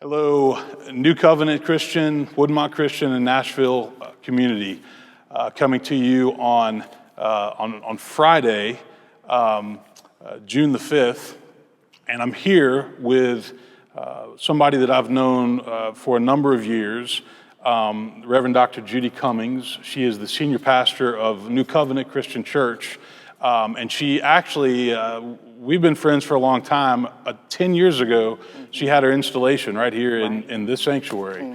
Hello, New Covenant Christian, Woodmont Christian, and Nashville community. Coming to you on Friday, June the 5th, and I'm here with somebody that I've known for a number of years, Reverend Dr. Judy Cummings. She is the senior pastor of New Covenant Christian Church, and she actually, we've been friends for a long time. 10 years ago, she had her installation right here in this sanctuary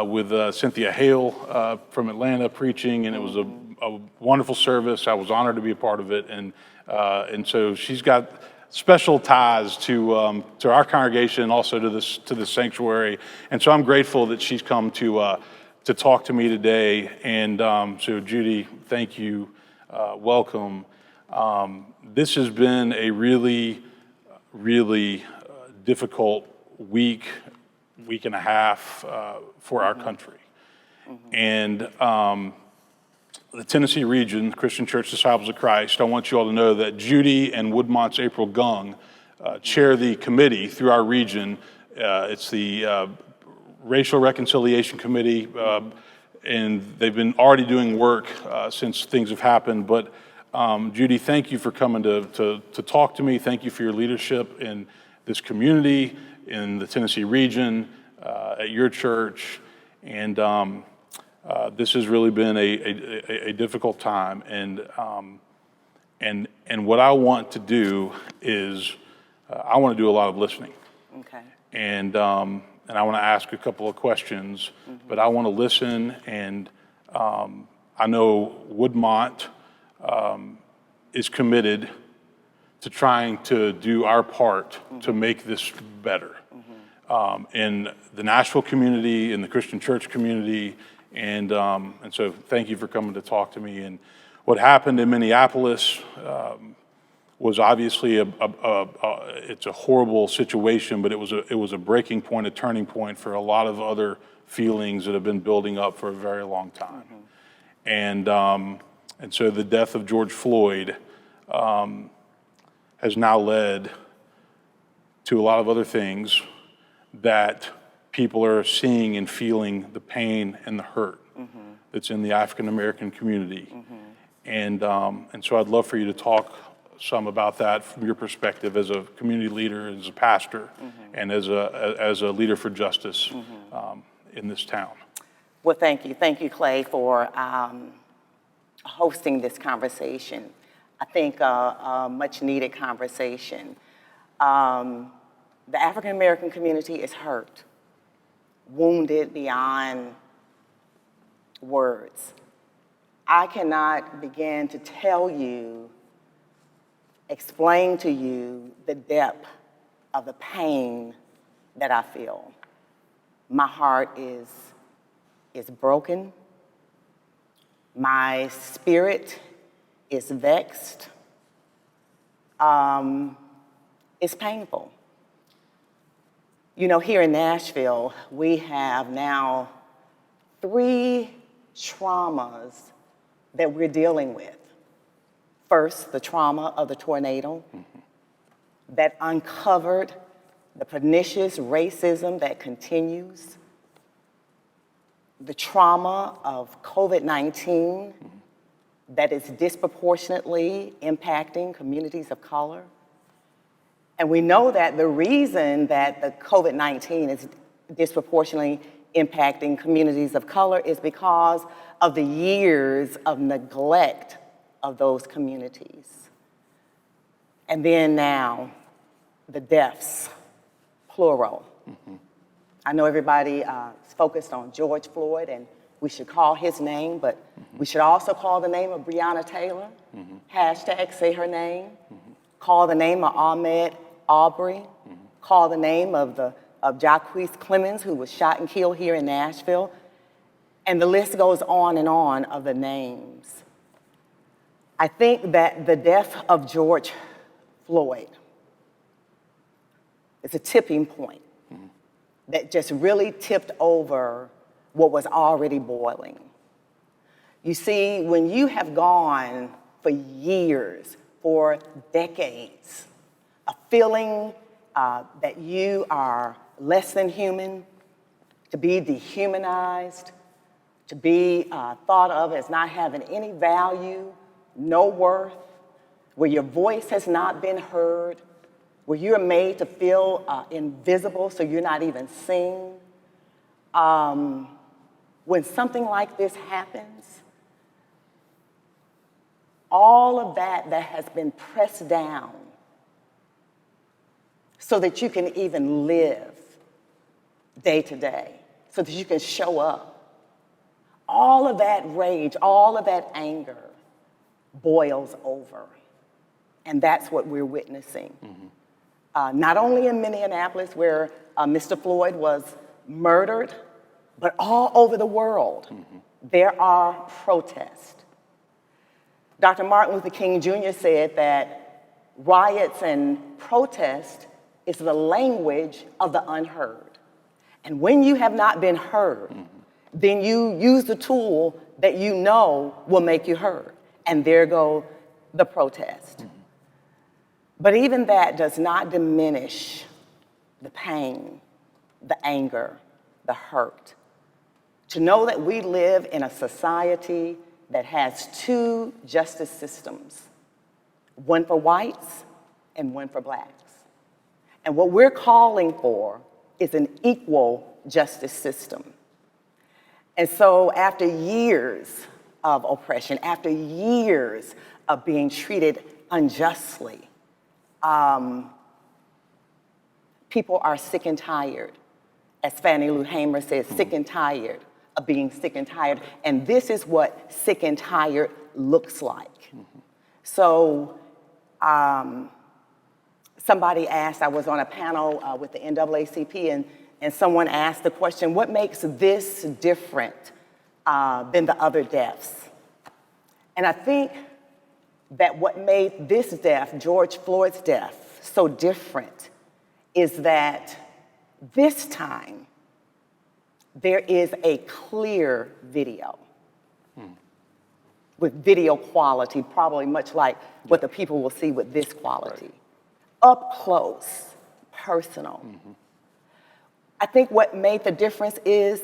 with Cynthia Hale from Atlanta preaching, and it was a wonderful service. I was honored to be a part of it, and so she's got special ties to our congregation and also to this sanctuary, and so I'm grateful that she's come to talk to me today. And so Judy, thank you, welcome. This has been a really difficult week and a half for our country. And the Tennessee region, Christian Church Disciples of Christ, I want you all to know that Judy and Woodmont's April Gung chair the committee through our region. It's the Racial Reconciliation Committee, and they've been already doing work since things have happened. But Judy, thank you for coming to talk to me. Thank you for your leadership in this community, in the Tennessee region, at your church, and this has really been a difficult time. And what I want to do is I want to do a lot of listening. Okay. And I want to ask a couple of questions, but I want to listen. And I know Woodmont is committed to trying to do our part to make this better in the Nashville community, in the Christian church community, and so thank you for coming to talk to me. And what happened in Minneapolis was obviously it's a horrible situation, but it was a breaking point, a turning point for a lot of other feelings that have been building up for a very long time. And so the death of George Floyd has now led to a lot of other things that people are seeing and feeling, the pain and the hurt that's in the African American community. And so I'd love for you to talk some about that from your perspective as a community leader, as a pastor, and as a leader for justice in this town. Well, thank you, Clay, for hosting this conversation. I think a much needed conversation. The African American community is hurt, wounded beyond words. I cannot begin to tell you, explain to you the depth of the pain that I feel. My heart is broken. My spirit is vexed. It's painful. You know, here in Nashville, we have now 3 traumas that we're dealing with. First, the trauma of the tornado that uncovered the pernicious racism that continues. The trauma of COVID-19 that is disproportionately impacting communities of color. And we know that the reason that the COVID-19 is disproportionately impacting communities of color is because of the years of neglect of those communities. And then now, the deaths, plural. I know everybody is focused on George Floyd, and we should call his name, but we should also call the name of Breonna Taylor, hashtag say her name, call the name of Ahmaud Arbery, call the name of Jacquees Clemens, who was shot and killed here in Nashville, and the list goes on and on of the names. I think that the death of George Floyd is a tipping point that just really tipped over what was already boiling. You see, when you have gone for years, for decades, a feeling that you are less than human, to be dehumanized, to be thought of as not having any value, no worth, where your voice has not been heard, where you're made to feel invisible so you're not even seen. When something like this happens, all of that has been pressed down so that you can even live day to day, so that you can show up. All of that rage, all of that anger boils over. And that's what we're witnessing. Not only in Minneapolis, where Mr. Floyd was murdered, but all over the world, there are protests. Dr. Martin Luther King Jr. said that riots and protests is the language of the unheard. And when you have not been heard, then you use the tool that you know will make you heard. And there go the protest. But even that does not diminish the pain, the anger, the hurt. To know that we live in a society that has two justice systems, one for whites and one for blacks. And what we're calling for is an equal justice system. And so after years of oppression, after years of being treated unjustly, people are sick and tired. As Fannie Lou Hamer says, sick and tired of being sick and tired. And this is what sick and tired looks like. So somebody asked, I was on a panel with the NAACP, and someone asked the question, what makes this different than the other deaths? And I think that what made this death, George Floyd's death, so different is that this time there is a clear video with video quality, probably much like what the people will see with this quality. Up close, personal. I think what made the difference is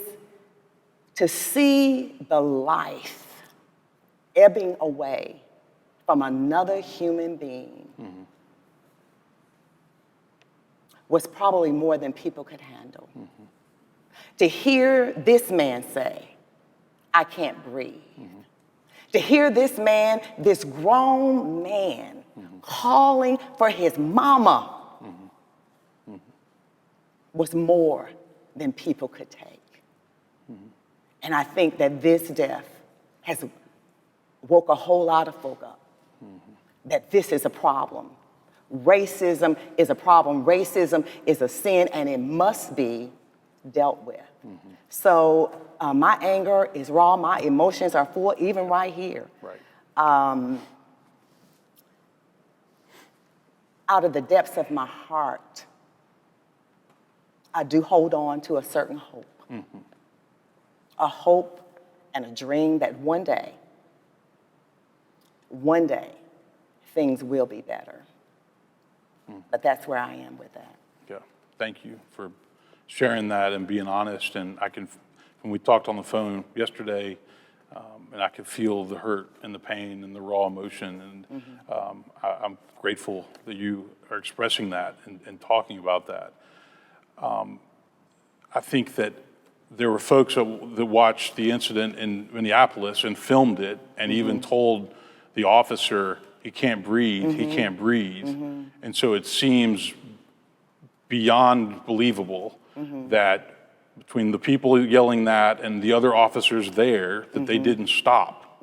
to see the life ebbing away from another human being was probably more than people could handle. To hear this man say, I can't breathe. To hear this man, this grown man, calling for his mama was more than people could take. And I think that this death has woke a whole lot of folk up, that this is a problem. Racism is a problem. Racism is a sin, and it must be dealt with. So my anger is raw. My emotions are full, even right here. Out of the depths of my heart, I do hold on to a certain hope. A hope and a dream that one day, things will be better. But that's where I am with that. Yeah, thank you for sharing that and being honest. And when we talked on the phone yesterday, and I could feel the hurt and the pain and the raw emotion. And I'm grateful that you are expressing that and talking about that. I think that there were folks that watched the incident in Minneapolis and filmed it and even told the officer, he can't breathe, he can't breathe. And so it seems beyond believable that between the people yelling that and the other officers there, that they didn't stop.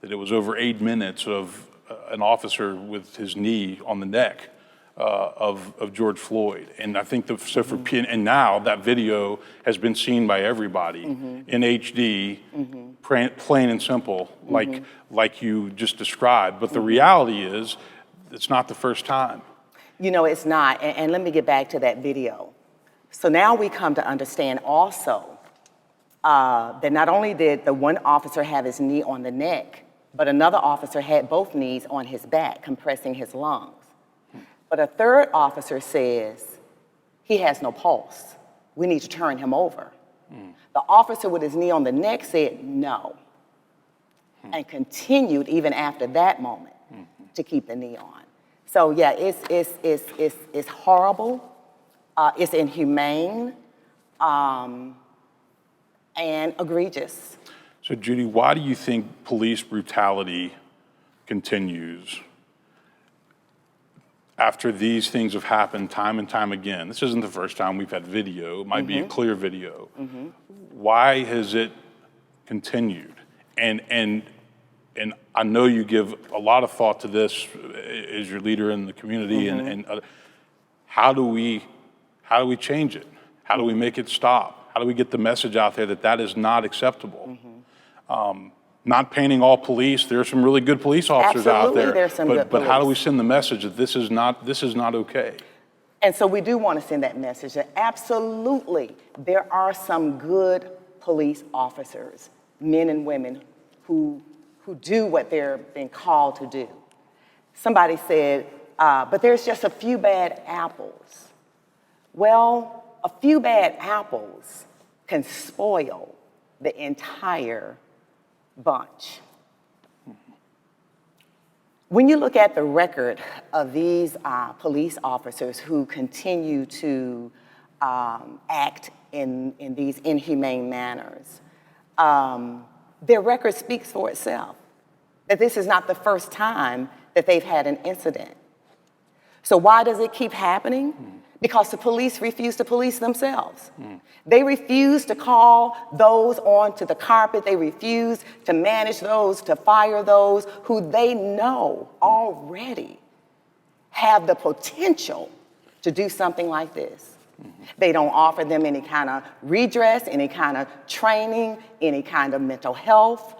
That it was over 8 minutes of an officer with his knee on the neck of George Floyd. And I think and now that video has been seen by everybody in HD, plain and simple, like you just described. But the reality is, it's not the first time. You know, it's not. And let me get back to that video. So now we come to understand also that not only did the one officer have his knee on the neck, but another officer had both knees on his back, compressing his lungs. But a third officer says he has no pulse. We need to turn him over. The officer with his knee on the neck said no, and continued even after that moment to keep the knee on. So yeah, it's horrible, it's inhumane, and egregious. So Judy, why do you think police brutality continues after these things have happened time and time again? This isn't the first time we've had video. It might be a clear video. Why has it continued? And I know you give a lot of thought to this as your leader in the community. And how do we change it? How do we make it stop? How do we get the message out there that that is not acceptable? Not painting all police. There are some really good police officers out there. There's some good but how do we police. send the message that this is not okay? And so we do want to send that message that absolutely there are some good police officers, men and women, who do what they're being called to do. Somebody said, but there's just a few bad apples. Well, a few bad apples can spoil the entire bunch. When you look at the record of these police officers who continue to act in these inhumane manners, their record speaks for itself, that this is not the first time that they've had an incident. So why does it keep happening? Because the police refuse to police themselves. They refuse to call those onto the carpet. They refuse to manage those, to fire those who they know already have the potential to do something like this. They don't offer them any kind of redress, any kind of training, any kind of mental health.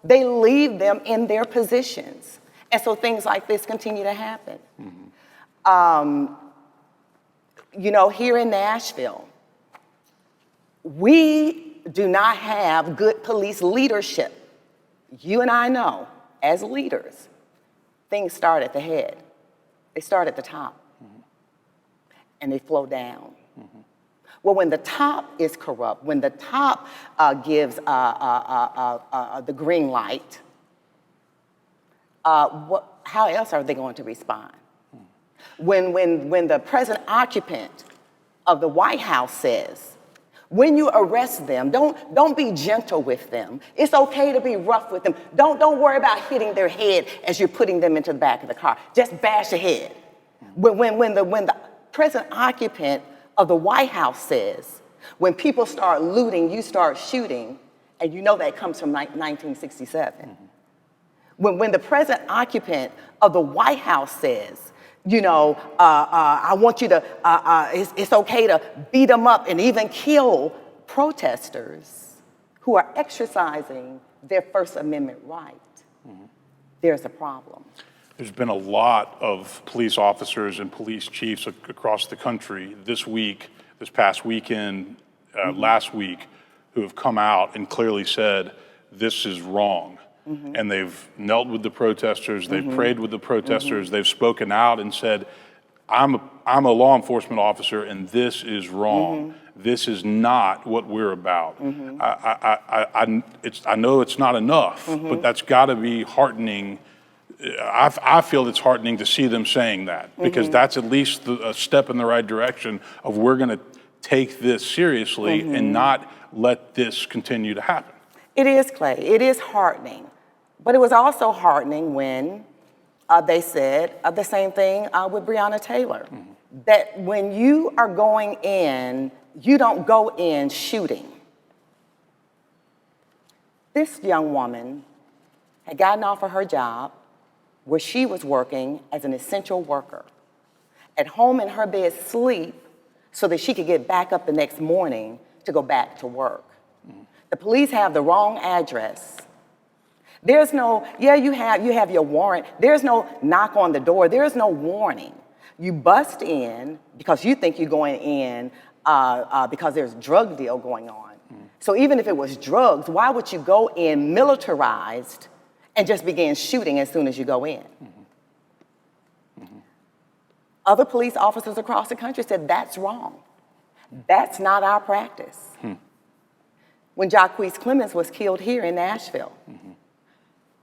They leave them in their positions. And so things like this continue to happen. You know, here in Nashville, we do not have good police leadership. You and I know, as leaders, things start at the head. They start at the top, and they flow down. Well, when the top is corrupt, when the top gives the green light, how else are they going to respond? When the present occupant of the White House says, when you arrest them, don't be gentle with them. It's okay to be rough with them. Don't worry about hitting their head as you're putting them into the back of the car. Just bash their head. When the present occupant of the White House says, when people start looting, you start shooting, and you know that comes from 1967. When the present occupant of the White House says, you know, I want you to, it's okay to beat them up and even kill protesters who are exercising their First Amendment right, there's a problem. There's been a lot of police officers and police chiefs across the country this week, this past weekend, last week, who have come out and clearly said, this is wrong. And they've knelt with the protesters, they've prayed with the protesters, they've spoken out and said, I'm a law enforcement officer and this is wrong. This is not what we're about. I know it's not enough, but that's gotta be heartening. I feel it's heartening to see them saying that, because that's at least a step in the right direction of we're gonna take this seriously and not let this continue to happen. It is, Clay, it is heartening. But it was also heartening when they said the same thing with Breonna Taylor, that when you are going in, you don't go in shooting. This young woman had gotten off of her job where she was working as an essential worker, at home in her bed sleep so that she could get back up the next morning to go back to work. The police have the wrong address. There's no, you have your warrant. There's no knock on the door. There's no warning. You bust in because you think you're going in because there's a drug deal going on. So even if it was drugs, why would you go in militarized and just begin shooting as soon as you go in? Other police officers across the country said that's wrong. That's not our practice. When Jacquees Clemens was killed here in Nashville,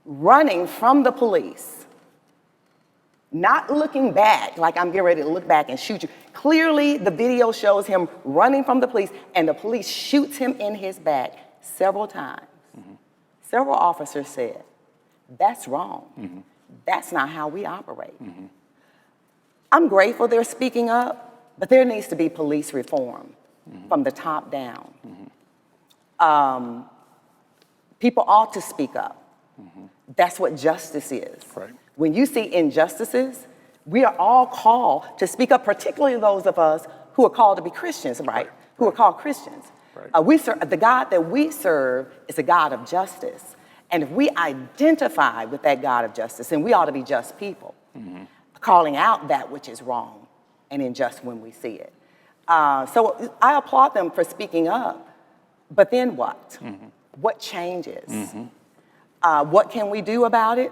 running from the police, not looking back, like I'm getting ready to look back and shoot you. Clearly, the video shows him running from the police, and the police shoots him in his back several times. Several officers said, that's wrong. That's not how we operate. I'm grateful they're speaking up, but there needs to be police reform from the top down. People ought to speak up. That's what justice is. Right. When you see injustices, we are all called to speak up, particularly those of us who are called to be Christians, right? Who are called Christians. Right. The God that we serve is a God of justice. And if we identify with that God of justice, then we ought to be just people, calling out that which is wrong and unjust when we see it. So I applaud them for speaking up. But then what? What changes? What can we do about it?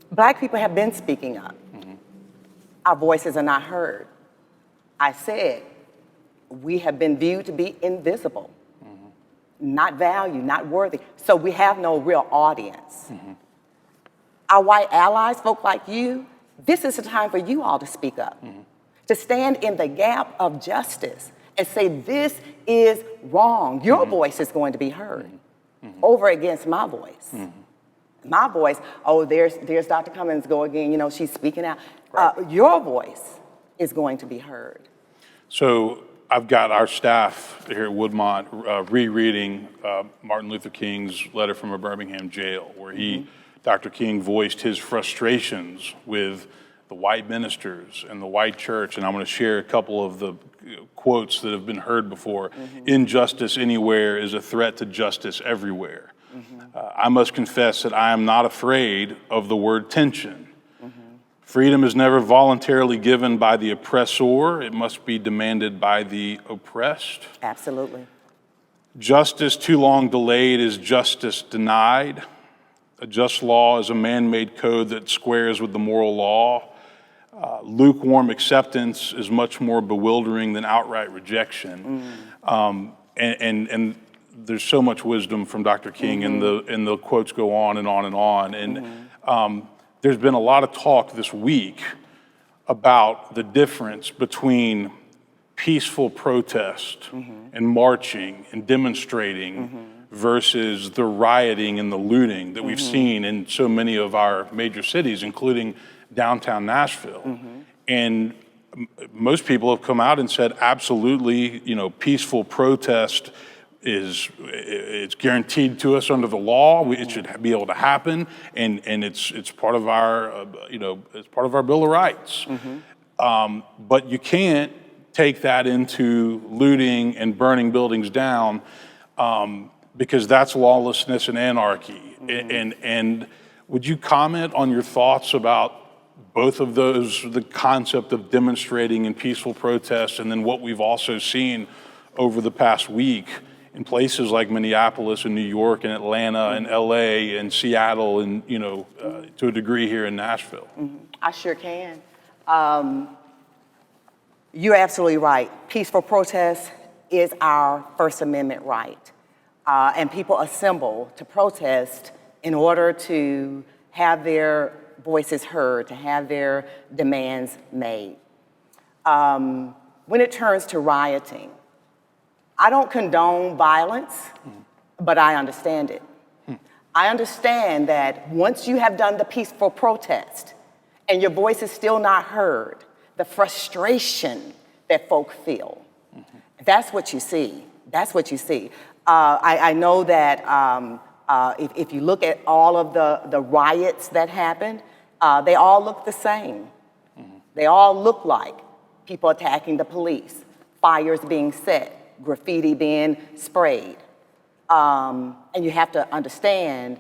Black people have been speaking up. Our voices are not heard. I said, we have been viewed to be invisible, not valued, not worthy. So we have no real audience. Our white allies, folk like you, this is the time for you all to speak up, to stand in the gap of justice and say, this is wrong. Your voice is going to be heard over against my voice. My voice, oh, there's Dr. Cummings go again, you know, she's speaking out. Right. Your voice is going to be heard. So I've got our staff here at Woodmont rereading Martin Luther King's letter from a Birmingham jail, where Dr. King voiced his frustrations with the white ministers and the white church. And I'm going to share a couple of the quotes that have been heard before. Injustice anywhere is a threat to justice everywhere. I must confess that I am not afraid of the word tension. Freedom is never voluntarily given by the oppressor. It must be demanded by the oppressed. Absolutely. Justice too long delayed is justice denied. A just law is a man-made code that squares with the moral law. Lukewarm acceptance is much more bewildering than outright rejection. And there's so much wisdom from Dr. King, and the quotes go on and on and on. And there's been a lot of talk this week about the difference between peaceful protest and marching and demonstrating versus the rioting and the looting that we've seen in so many of our major cities, including downtown Nashville. And most people have come out and said, absolutely, you know, peaceful protest it's guaranteed to us under the law. It should be able to happen, and it's part of our it's part of our Bill of Rights. But you can't take that into looting and burning buildings down because that's lawlessness and anarchy. And would you comment on your thoughts about both of those, the concept of demonstrating and peaceful protest, and then what we've also seen over the past week in places like Minneapolis and New York and Atlanta and LA and Seattle and, to a degree here in Nashville? I sure can. You're absolutely right. Peaceful protest is our First Amendment right. And people assemble to protest in order to have their voices heard, to have their demands made. When it turns to rioting, I don't condone violence, but I understand it. I understand that once you have done the peaceful protest and your voice is still not heard, the frustration that folk feel, that's what you see. That's what you see. I know that if you look at all of the riots that happened, they all look the same. They all look like people attacking the police, fires being set, graffiti being sprayed. And you have to understand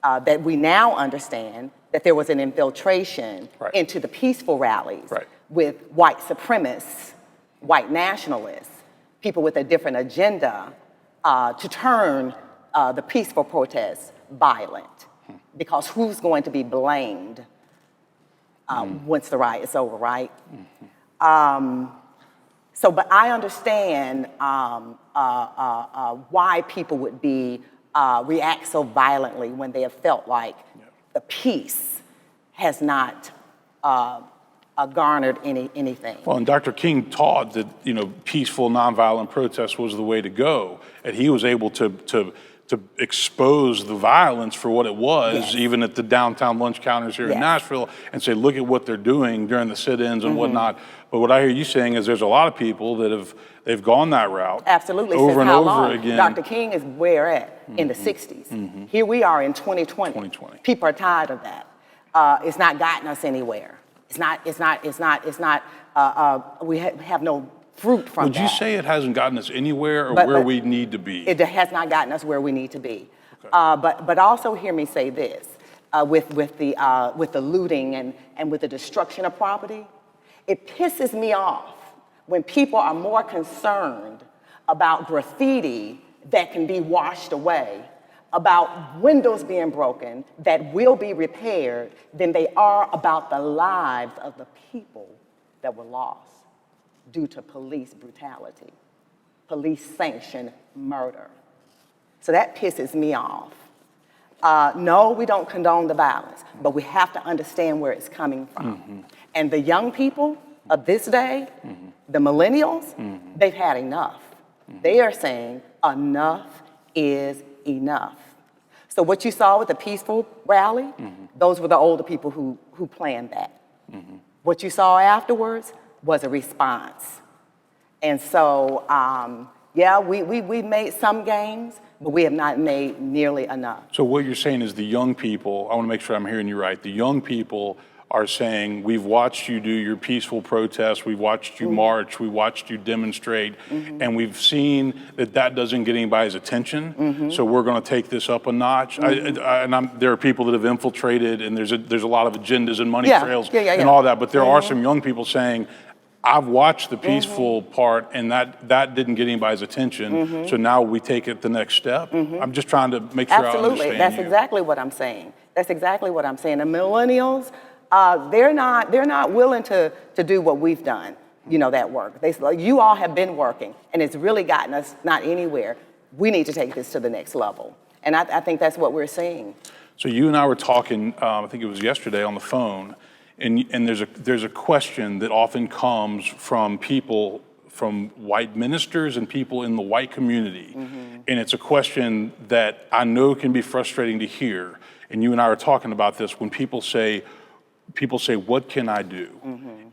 that we now understand that there was an infiltration into the peaceful rallies with white supremacists, white nationalists, people with a different agenda to turn the peaceful protests violent. Because who's going to be blamed once the riot is over, right? So, but I understand why people would be react so violently when they have felt like the peace has not garnered anything. Well, and Dr. King taught that, peaceful, nonviolent protest was the way to go. And he was able to expose the violence for what it was, Yes. even at the downtown lunch counters here in Yes. Nashville, and say, look at what they're doing during the sit-ins and whatnot. But what I hear you saying is there's a lot of people that they've gone that route. Absolutely. Over Since and how over long? again. Dr. King is where at? In the 60s. Here we are in 2020. 2020. People are tired of that. It's not gotten us anywhere. We have no fruit from that. Would you say it hasn't gotten us anywhere or But where we need to be? It has not gotten us where we need to be. Okay. But also hear me say this, with the looting and with the destruction of property, it pisses me off when people are more concerned about graffiti that can be washed away, about windows being broken that will be repaired, than they are about the lives of the people that were lost due to police brutality, police-sanctioned murder. So that pisses me off. No, we don't condone the violence, but we have to understand where it's coming from. And the young people of this day, the millennials, they've had enough. They are saying enough is enough. So what you saw with the peaceful rally, those were the older people who planned that. What you saw afterwards was a response. And so, we made some gains, but we have not made nearly enough. So what you're saying is the young people, I want to make sure I'm hearing you right, the young people are saying, we've watched you do your peaceful protests, we've watched you march, we watched you demonstrate, and we've seen that doesn't get anybody's attention, so we're going to take this up a notch. There are people that have infiltrated, and there's a lot of agendas and money trails and all that, but there are some young people saying, I've watched the peaceful part, and that didn't get anybody's attention, so now we take it the next step. I'm just trying to make sure I understand That's you. exactly what I'm saying. That's exactly what I'm saying. The millennials, they're not willing to do what we've done, that work. You all have been working, and it's really gotten us not anywhere. We need to take this to the next level, and I think that's what we're seeing. So you and I were talking, I think it was yesterday on the phone, and there's a question that often comes from people, from white ministers and people in the white community, and it's a question that I know can be frustrating to hear. And you and I were talking about this when people say, what can I do?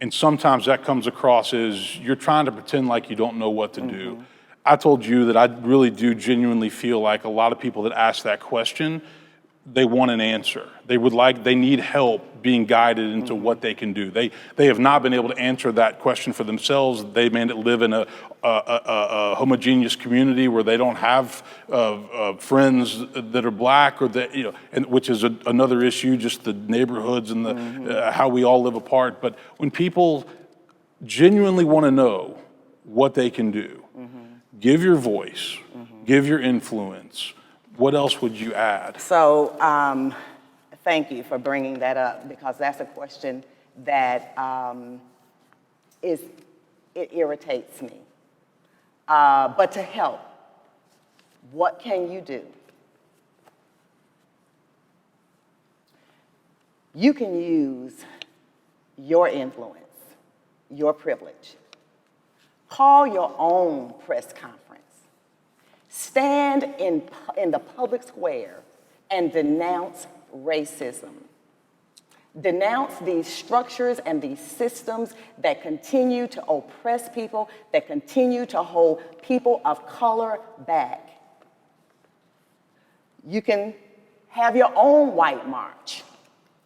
And sometimes that comes across as you're trying to pretend like you don't know what to do. I told you that I really do genuinely feel like a lot of people that ask that question, they want an answer. They need help being guided into what they can do. They have not been able to answer that question for themselves. They may live in a homogeneous community where they don't have friends that are black, or that, and which is another issue, just the neighborhoods and the how we all live apart. But when people genuinely want to know what they can do, give your voice, give your influence. What else would you add? So thank you for bringing that up, because that's a question that it irritates me. But to help, what can you do? You can use your influence, your privilege. Call your own press conference. Stand in the public square and denounce racism. Denounce these structures and these systems that continue to oppress people, that continue to hold people of color back. You can have your own white march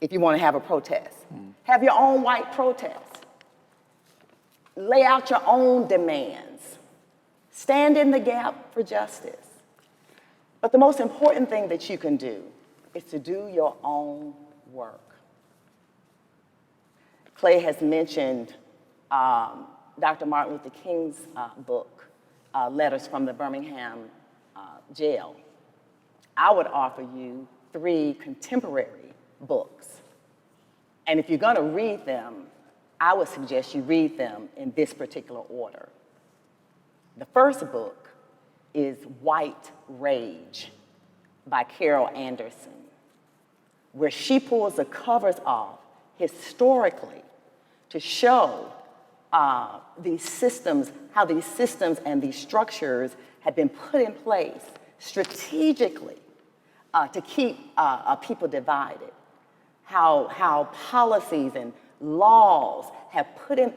if you want to have a protest. Have your own white protest. Lay out your own demands. Stand in the gap for justice. But the most important thing that you can do is to do your own work. Clay has mentioned Dr. Martin Luther King's book, Letters from the Birmingham Jail. I would offer you 3 contemporary books. And if you're going to read them, I would suggest you read them in this particular order. The first book is White Rage by Carol Anderson, where she pulls the covers off historically to show these systems, how these systems and these structures have been put in place strategically to keep people divided. How policies and laws have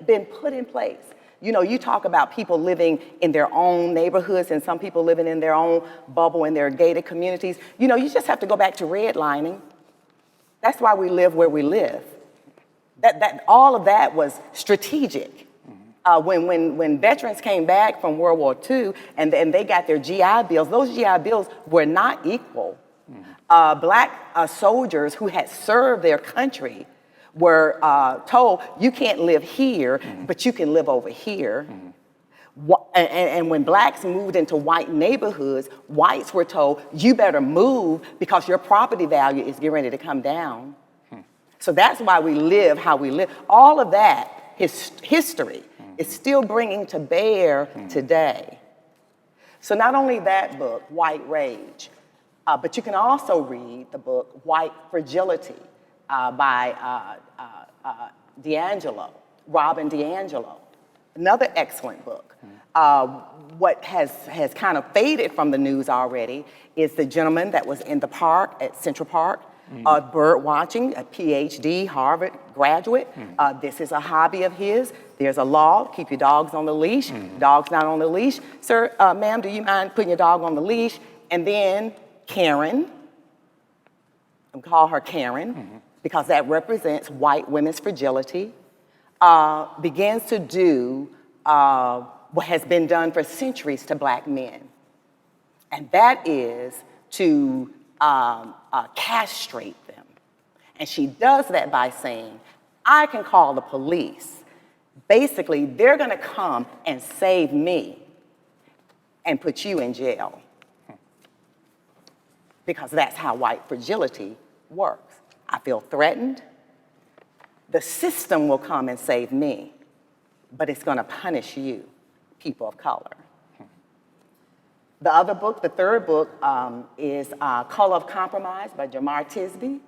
been put in place. You know, you talk about people living in their own neighborhoods and some people living in their own bubble in their gated communities. You know, you just have to go back to redlining. That's why we live where we live. All of that was strategic. When veterans came back from World War II and they got their GI Bills, those GI Bills were not equal. Black soldiers who had served their country were told, you can't live here, but you can live over here. And when blacks moved into white neighborhoods, whites were told, you better move because your property value is getting ready to come down. So that's why we live how we live. All of that history is still bringing to bear today. So not only that book, White Rage, but you can also read the book White Fragility by DiAngelo, Robin DiAngelo, another excellent book. What has kind of faded from the news already is the gentleman that was in the park at Central Park, bird watching, a PhD, Harvard graduate. This is a hobby of his. There's a law, keep your dogs on the leash. Dogs not on the leash. Sir, ma'am, do you mind putting your dog on the leash? And then Karen, I'm call her Karen, because that represents white women's fragility, begins to do what has been done for centuries to black men. And that is to castrate them. And she does that by saying, I can call the police. Basically, they're gonna come and save me and put you in jail. Because that's how white fragility works. I feel threatened. The system will come and save me, but it's gonna punish you, people of color. The other book, the third book, is Color of Compromise by Jamar Tisby.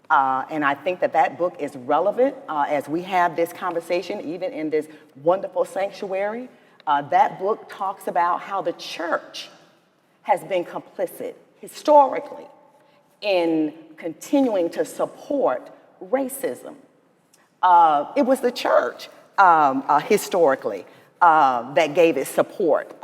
And I think that book is relevant as we have this conversation, even in this wonderful sanctuary. That book talks about how the church has been complicit historically in continuing to support racism. It was the church historically that gave it support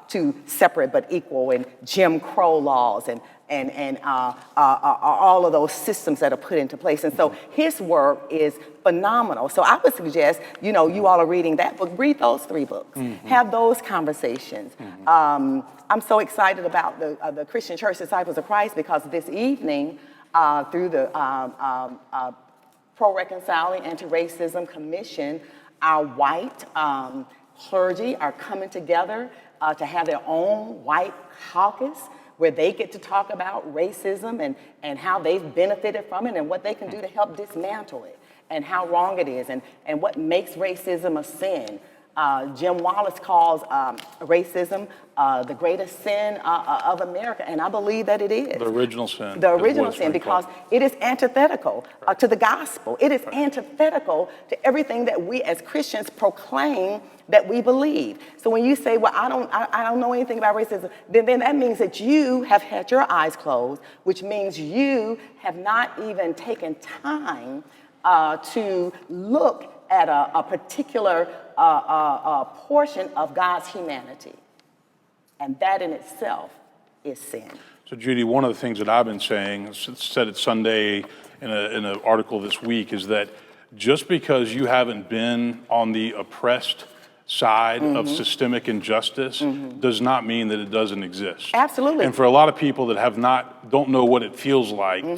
to separate but equal and Jim Crow laws and all of those systems that are put into place. And so his work is phenomenal. So I would suggest, you know, you all are reading that book, read those 3 books, have those conversations. I'm so excited about the Christian Church Disciples of Christ because this evening, through the Pro-Reconciling Anti-Racism Commission, our white clergy are coming together to have their own white caucus where they get to talk about racism and how they've benefited from it and what they can do to help dismantle it and how wrong it is and what makes racism a sin. Jim Wallace calls racism the greatest sin of America, and I believe that it is. The original sin. The original sin, because it is antithetical to the gospel. It is antithetical to everything that we as Christians proclaim that we believe. So when you say, well, I don't know anything about racism, then that means that you have had your eyes closed, which means you have not even taken time to look at a particular portion of God's humanity. And that in itself is sin. So Judy, one of the things that I've been saying, said it Sunday in an article this week, is that just because you haven't been on the oppressed side of systemic injustice does not mean that it doesn't exist. Absolutely. And for a lot of people that don't know what it feels like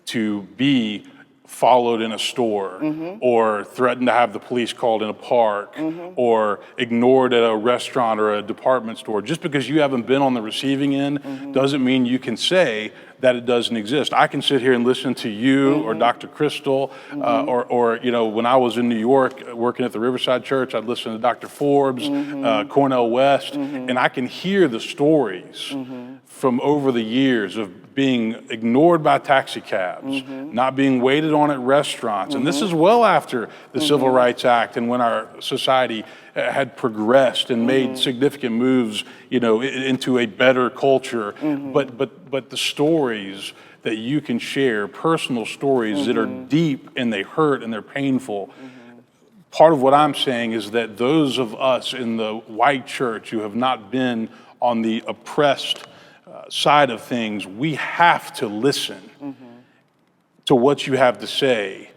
to be followed in a store, or threatened to have the police called in a park, or ignored at a restaurant or a department store. Just because you haven't been on the receiving end doesn't mean you can say that it doesn't exist. I can sit here and listen to you or Dr. Crystal, or when I was in New York working at the Riverside Church, I'd listen to Dr. Forbes, Cornell West, and I can hear the stories from over the years of being ignored by taxi cabs, not being waited on at restaurants. And this is well after the Civil Rights Act and when our society had progressed and made significant moves, into a better culture. But the stories that you can share, personal stories that are deep and they hurt and they're painful. Part of what I'm saying is that those of us in the white church who have not been on the oppressed side of things, we have to listen to what you have to say,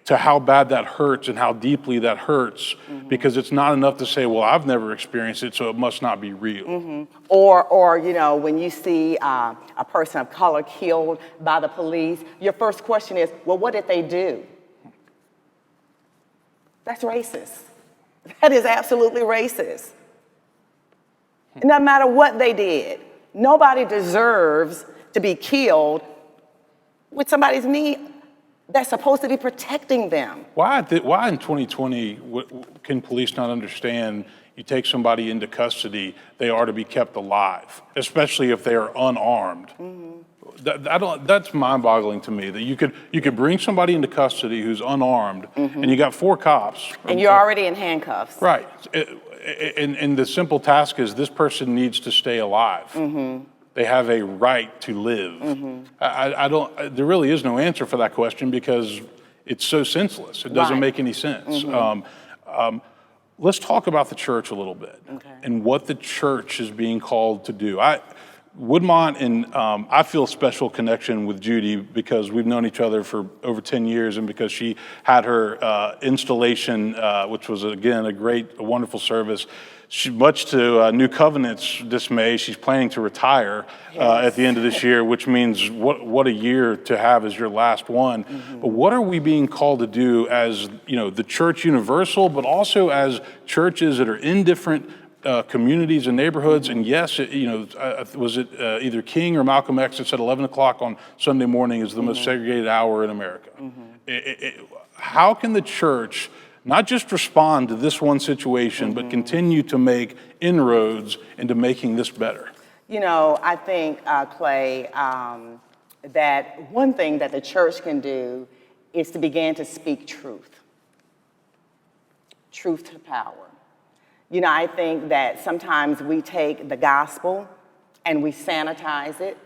to how bad that hurts and how deeply that hurts, because it's not enough to say, well, I've never experienced it, so it must not be real. Or when you see a person of color killed by the police, your first question is, well, what did they do? That's racist. That is absolutely racist. No matter what they did, nobody deserves to be killed with somebody's knee that's supposed to be protecting them. Why in 2020 can police not understand you take somebody into custody, they are to be kept alive, especially if they are unarmed? That's mind-boggling to me, that you could bring somebody into custody who's unarmed, and you got 4 cops. And you're already in handcuffs. Right. And the simple task is this person needs to stay alive. They have a right to live. There really is no answer for that question because it's so senseless. It doesn't make any sense. Let's talk about the church a little bit and what the church is being called to do. Woodmont, and I feel a special connection with Judy because we've known each other for over 10 years, and because she had her installation, which was, again, a wonderful service. She, much to New Covenant's dismay, she's planning to retire at the end of this year, which means what a year to have as your last one. But what are we being called to do as the church universal, but also as churches that are in different communities and neighborhoods? And yes, was it either King or Malcolm X that said 11 o'clock on Sunday morning is the most segregated hour in America? How can the church not just respond to this one situation, but continue to make inroads into making this better? I think, Clay, that one thing that the church can do is to begin to speak truth. Truth to power. I think that sometimes we take the gospel and we sanitize it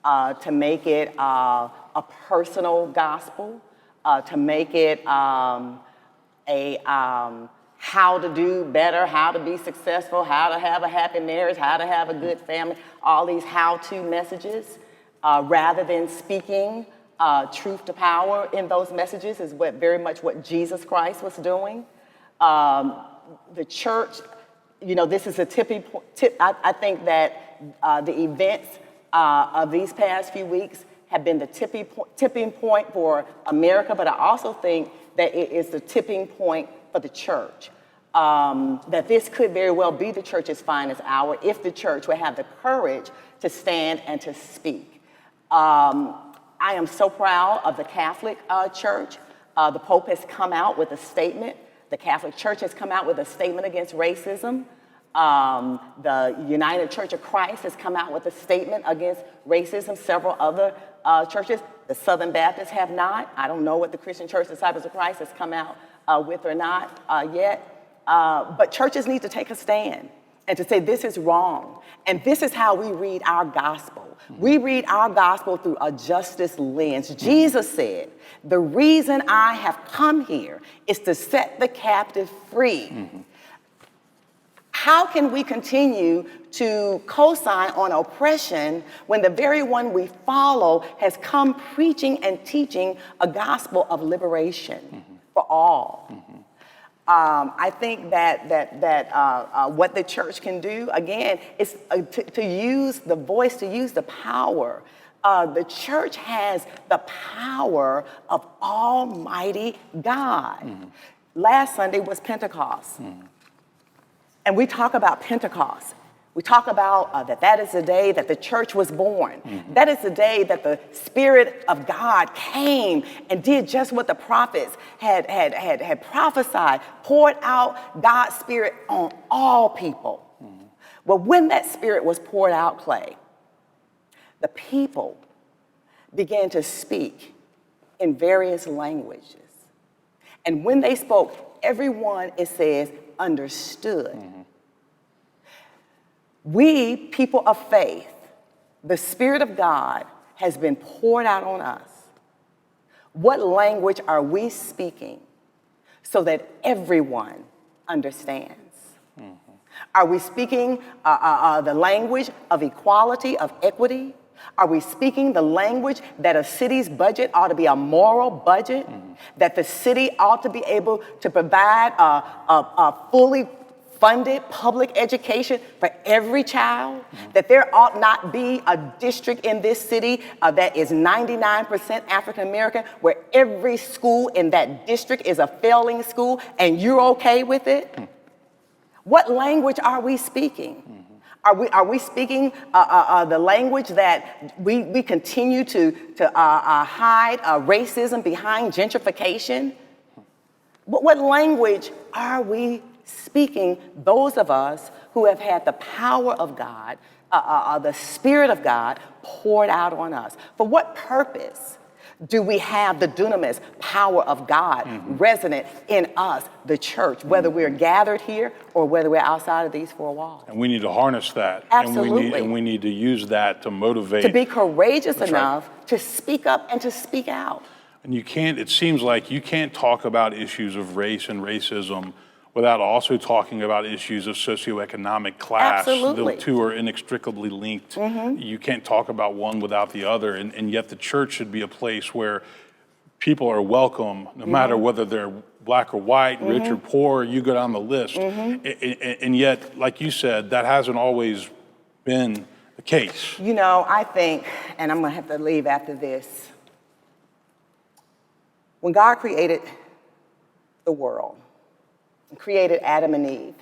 to make it a personal gospel, to make it how to do better, how to be successful, how to have a happy marriage, how to have a good family, all these how-to messages, rather than speaking truth to power in those messages is very much what Jesus Christ was doing. The church, this is a tipping point. I think that the events of these past few weeks have been the tipping point for America, but I also think that it is the tipping point for the church. That this could very well be the church's finest hour if the church would have the courage to stand and to speak. I am so proud of the Catholic Church. The Pope has come out with a statement. The Catholic Church has come out with a statement against racism. The United Church of Christ has come out with a statement against racism. Several other churches, the Southern Baptists, have not. I don't know what the Christian Church Disciples of Christ has come out with or not yet. But churches need to take a stand and to say this is wrong. And this is how we read our gospel. We read our gospel through a justice lens. Jesus said, the reason I have come here is to set the captive free. How can we continue to co-sign on oppression when the very one we follow has come preaching and teaching a gospel of liberation for all? I think that what the church can do, again, is to use the voice, to use the power The church has the power of Almighty God. Last Sunday was Pentecost. And we talk about Pentecost. We talk about that is the day that the church was born. That is the day that the Spirit of God came and did just what the prophets had prophesied, poured out God's Spirit on all people. Well, when that Spirit was poured out, Clay, the people began to speak in various languages. And when they spoke, everyone, it says, understood. We, people of faith, the Spirit of God has been poured out on us. What language are we speaking so that everyone understands? Are we speaking the language of equality, of equity? Are we speaking the language that a city's budget ought to be a moral budget? That the city ought to be able to provide a fully funded public education for every child? That there ought not be a district in this city that is 99% African American, where every school in that district is a failing school, and you're okay with it? What language are we speaking? Are we speaking the language that we continue to hide racism behind gentrification? What language are we speaking, those of us who have had the power of God, the Spirit of God poured out on us? For what purpose do we have the dunamis power of God resident in us, the church, whether we're gathered here or whether we're outside of these four walls? And we need to harness that. Absolutely. And we need to use that to motivate. To be courageous That's enough to speak up and to speak out. And it seems like you can't talk about issues of race and racism without also talking about issues of socioeconomic class. Absolutely. The two are inextricably linked. You can't talk about one without the other. And yet the church should be a place where people are welcome, no matter whether they're black or white, rich or poor, you go down the list. And yet, like you said, that hasn't always been the case. You know, I think, and I'm going to have to leave after this, when God created the world, and created Adam and Eve,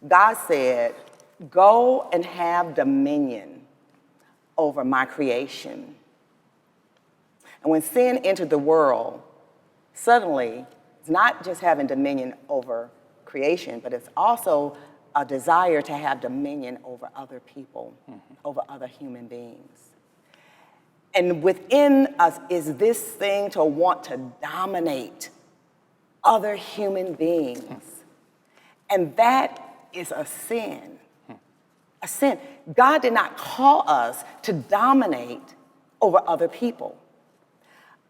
God said, go and have dominion over my creation. And when sin entered the world, suddenly, it's not just having dominion over creation, but it's also a desire to have dominion over other people, over other human beings. And within us is this thing to want to dominate other human beings. And that is a sin. A sin. God did not call us to dominate over other people.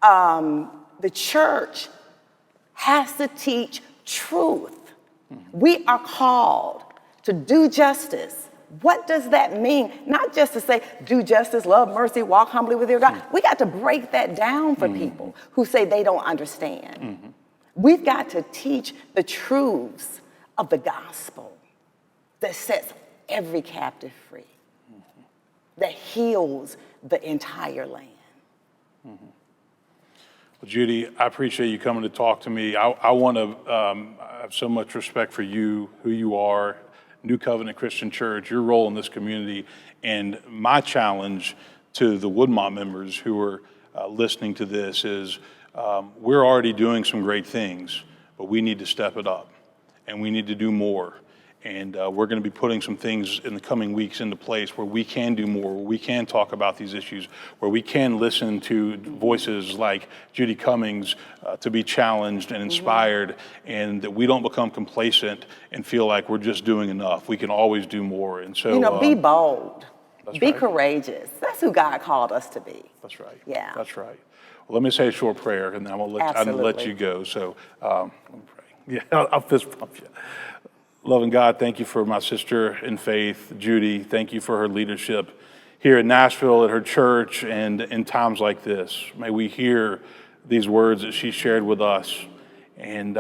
The church has to teach truth. We are called to do justice. What does that mean? Not just to say, do justice, love mercy, walk humbly with your God. We got to break that down for people who say they don't understand. We've got to teach the truths of the gospel that sets every captive free, that heals the entire land. Well, Judy, I appreciate you coming to talk to me. I want to I have so much respect for you, who you are, New Covenant Christian Church, your role in this community, and my challenge to the Woodmont members who are listening to this is we're already doing some great things, but we need to step it up, and we need to do more. And we're going to be putting some things in the coming weeks into place where we can do more, where we can talk about these issues, where we can listen to voices like Judy Cummings to be challenged and inspired, and that we don't become complacent and feel like we're just doing enough. We can always do more. And so, you know, be bold, be right. courageous. That's who God called us to be. That's right. Yeah. That's right. Well, let me say a short prayer, and then I'm gonna let you go. So, let me pray. Yeah, I'll fist bump you. Loving God, thank you for my sister in faith, Judy. Thank you for her leadership here in Nashville at her church and in times like this. May we hear these words that she shared with us, and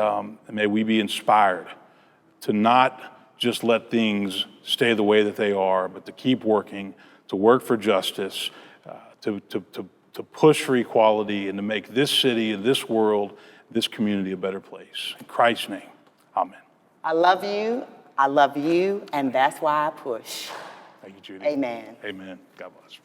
may we be inspired to not just let things stay the way that they are, but to keep working, to work for justice, to push for equality and to make this city and this world, this community a better place. In Christ's name, amen. I love you, and that's why I push. Thank you, Judy. Amen. Amen. God bless.